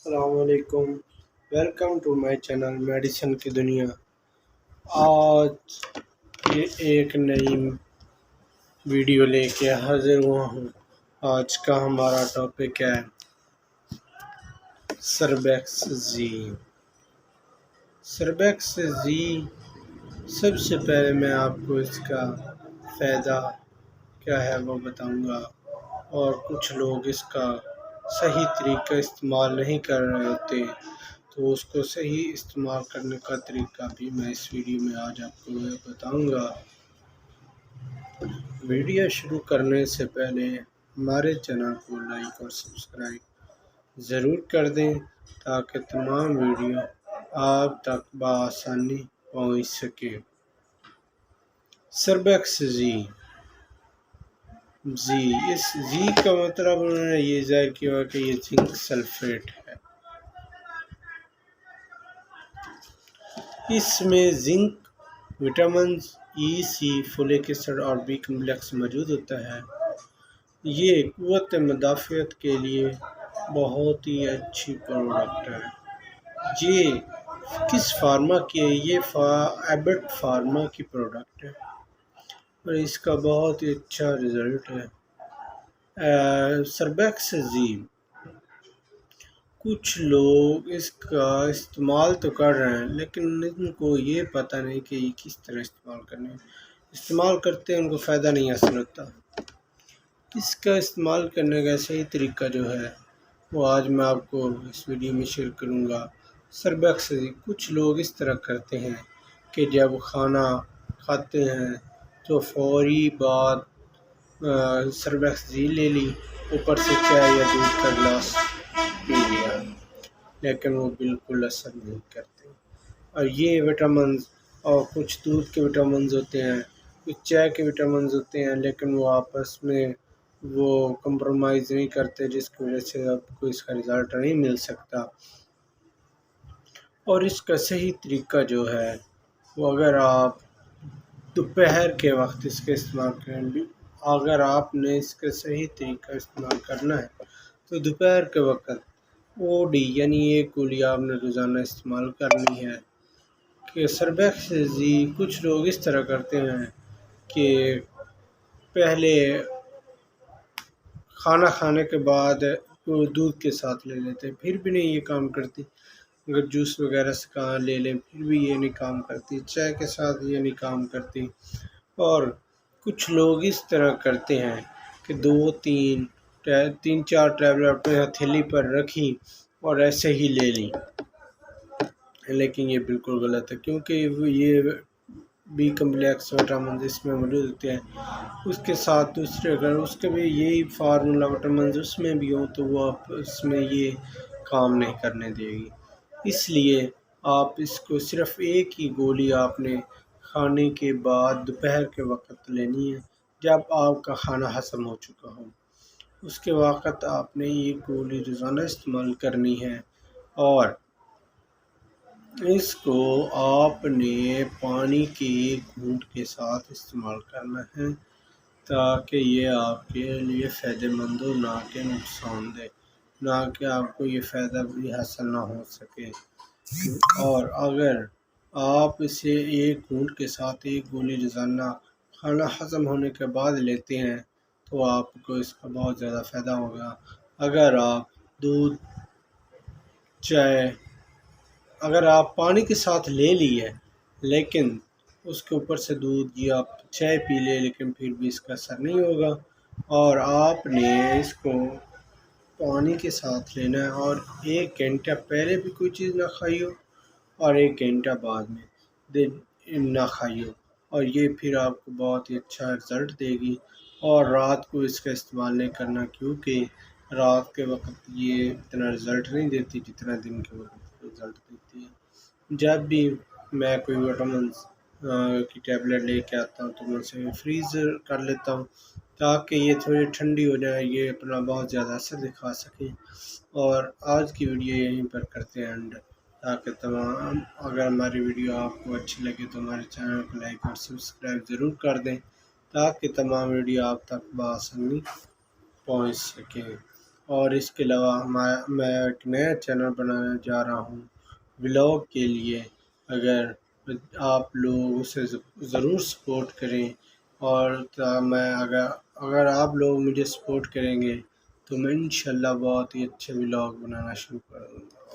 السلام علیکم، welcome to my channel medicine کی دنیا۔ آج یہ ایک نئی ویڈیو لے کے حاضر ہوا ہوں۔ آج کا ہمارا ٹاپک ہے سربیکسزین۔ سربیکسزین سب سے پہلے میں آپ کو اس کا فائدہ کیا ہے وہ بتاؤں گا، اور کچھ لوگ اس کا صحیح طریقہ استعمال نہیں کر رہے ہوتے، تو اس کو صحیح استعمال کرنے کا طریقہ بھی میں اس ویڈیو میں آج آپ کو بتاؤں گا۔ ویڈیو شروع کرنے سے پہلے ہمارے چینل کو لائک اور سبسکرائب ضرور کر دیں تاکہ تمام ویڈیو آپ تک بآسانی پہنچ سکے۔ سربیکسزین اس زی کا مطلب انہوں نے یہ ظاہر کیا کہ یہ زنک سلفیٹ ہے۔ اس میں زنک، وٹامنز ای، سی، فولک ایسڈ اور بی کمپلیکس موجود ہوتا ہے۔ یہ قوت مدافعت کے لیے بہت ہی اچھی پروڈکٹ ہے۔ یہ کس فارما کی ہے؟ یہ ایبٹ فارما کی پروڈکٹ ہے اور اس کا بہت ہی اچھا رزلٹ ہے۔ سربیکسزین کچھ لوگ اس کا استعمال تو کر رہے ہیں، لیکن ان کو یہ پتہ نہیں کہ یہ کس طرح استعمال کرنا ہے۔ استعمال کرتے ہیں ان کو فائدہ نہیں حاصل ہوتا۔ اس کا استعمال کرنے کا صحیح طریقہ جو ہے وہ آج میں آپ کو اس ویڈیو میں شیئر کروں گا۔ سربیکسزین کچھ لوگ اس طرح کرتے ہیں کہ جب کھانا کھاتے ہیں تو فوری بعد سربیکسزین لے لی، اوپر سے چائے یا دودھ کا گلاس پی لیا، لیکن وہ بالکل اثر نہیں کرتے۔ اور یہ وٹامنز اور کچھ دودھ کے وٹامنز ہوتے ہیں، کچھ چائے کے وٹامنز ہوتے ہیں، لیکن وہ آپس میں وہ کمپرومائز نہیں کرتے، جس کی وجہ سے آپ کو اس کا رزلٹ نہیں مل سکتا۔ اور اس کا صحیح طریقہ جو ہے وہ اگر آپ دوپہر کے وقت اس کا استعمال کریں، اگر آپ نے اس کا صحیح طریقہ استعمال کرنا ہے تو دوپہر کے وقت OD یعنی ایک گولی آپ نے روزانہ استعمال کرنی ہے۔ کہ سربیکسزین کچھ لوگ اس طرح کرتے ہیں کہ پہلے کھانا کھانے کے بعد دودھ کے ساتھ لے لیتے ہیں، پھر بھی نہیں یہ کام کرتی۔ اگر جوس وغیرہ سے لے لیں پھر بھی یہ نہیں کام کرتی، چائے کے ساتھ یہ نہیں کام کرتی۔ اور کچھ لوگ اس طرح کرتے ہیں کہ تین چار ٹیبلٹ اپنے ہتھیلی پر رکھی اور ایسے ہی لے لیں، لیکن یہ بالکل غلط ہے، کیونکہ یہ بی کمپلیکس وٹامنز اس میں موجود ہوتے ہیں۔ اس کے ساتھ دوسرے اگر اس کے بھی یہی فارمولا وٹامنز اس میں بھی ہوں تو وہ اس میں یہ کام نہیں کرنے دے گی۔ اس لیے آپ اس کو صرف ایک ہی گولی آپ نے کھانے کے بعد دوپہر کے وقت لینی ہے، جب آپ کا کھانا ہضم ہو چکا ہو۔ اس کے وقت آپ نے یہ گولی روزانہ استعمال کرنی ہے، اور اس کو آپ نے پانی کے گھونٹ کے ساتھ استعمال کرنا ہے تاکہ یہ آپ کے لیے فائدہ مند ہو، نہ کہ نقصان دہ، نہ کہ آپ کو یہ فائدہ بھی حاصل نہ ہو سکے۔ اور اگر آپ اسے ایک گھونٹ کے ساتھ ایک گولی روزانہ کھانا ہضم ہونے کے بعد لیتے ہیں تو آپ کو اس کا بہت زیادہ فائدہ ہوگا۔ اگر آپ پانی کے ساتھ لے لیے لیکن اس کے اوپر سے دودھ یا چائے پی لے، لیکن پھر بھی اس کا اثر نہیں ہوگا، اور آپ نے اس کو پانی کے ساتھ لینا ہے، اور 1 گھنٹہ پہلے بھی کوئی چیز نہ کھائی ہو اور 1 گھنٹہ بعد میں نہ کھائی ہو، اور یہ پھر آپ کو بہت ہی اچھا رزلٹ دے گی۔ اور رات کو اس کا استعمال نہیں کرنا، کیونکہ رات کے وقت یہ اتنا رزلٹ نہیں دیتی جتنا دن کے وقت رزلٹ دیتی ہے۔ جب بھی میں کوئی وٹامنز کی ٹیبلٹ لے کے آتا ہوں تو میں اسے فریز کر لیتا ہوں تاکہ یہ تھوڑی ٹھنڈی ہو جائے، یہ اپنا بہت زیادہ اثر دکھا سکیں۔ اور آج کی ویڈیو یہیں پر کرتے ہیں اینڈ، تاکہ اگر ہماری ویڈیو آپ کو اچھی لگے تو ہمارے چینل کو لائک اور سبسکرائب ضرور کر دیں تاکہ تمام ویڈیو آپ تک بآسانی پہنچ سکیں۔ اور اس کے علاوہ میں ایک نیا چینل بنانے جا رہا ہوں ولاگ کے لیے۔ اگر آپ لوگ اسے ضرور سپورٹ کریں، اور اگر آپ لوگ مجھے سپورٹ کریں گے تو میں انشاءاللہ بہت ہی اچھے ولاگ بنانا شروع کروں گا۔